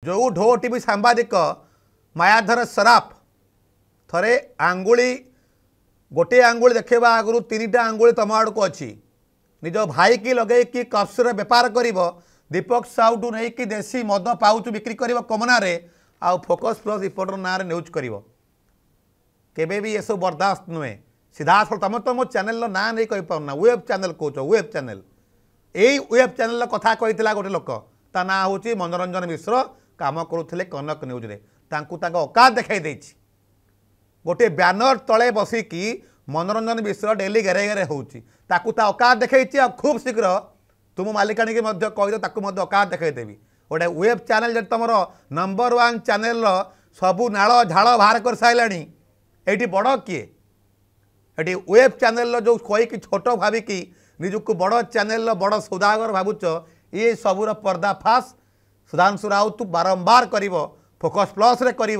जो ढो टीवी सांबादिक मायाधर सराफ थरे आंगुली गोटे आंगुली देखा आगु 3टा आंगुली तुम आड़ को अच्छी निज भाई की लगे कि कप्सर बेपार कर दीपक साहू नहीं कि देसी मद पाउच बिक्री कर कमना आ फोकस प्लस रिपोर्टर ना न्यूज कर केबे भी ये सब बर्दाश्त नुहे सीधा तुम तो मो चैनल ना नहीं कही पारना वेब चैनल कौच वेब चैनल यही वेब चैनल कथा कही गोटे लोक ता ना हूँ मनोरंजन मिश्र काम करुले कनक न्यूज रे औकात देखाई देछि गोटे ब्यानर तले बसिकी मनोरंजन मिश्र डेली घेरे घेरे होउछि ताकू ता औकात देखा खूब शीघ्र तुम मालिकाणी की कहीदे औकात देखदेवी गोटे वेब चैनल तुम नंबर 1 चैनल सबू नाल झाड़ बाहर कर सारे ये बड़ किए ये वेब चैनल जो कहीकि छोट भाविकी निजुक बड़ चैनल बड़ सौदागर भावुच ये सबूर पर्दाफाश सुधांशु राउत बारंबार कर फोकस प्लस रे कर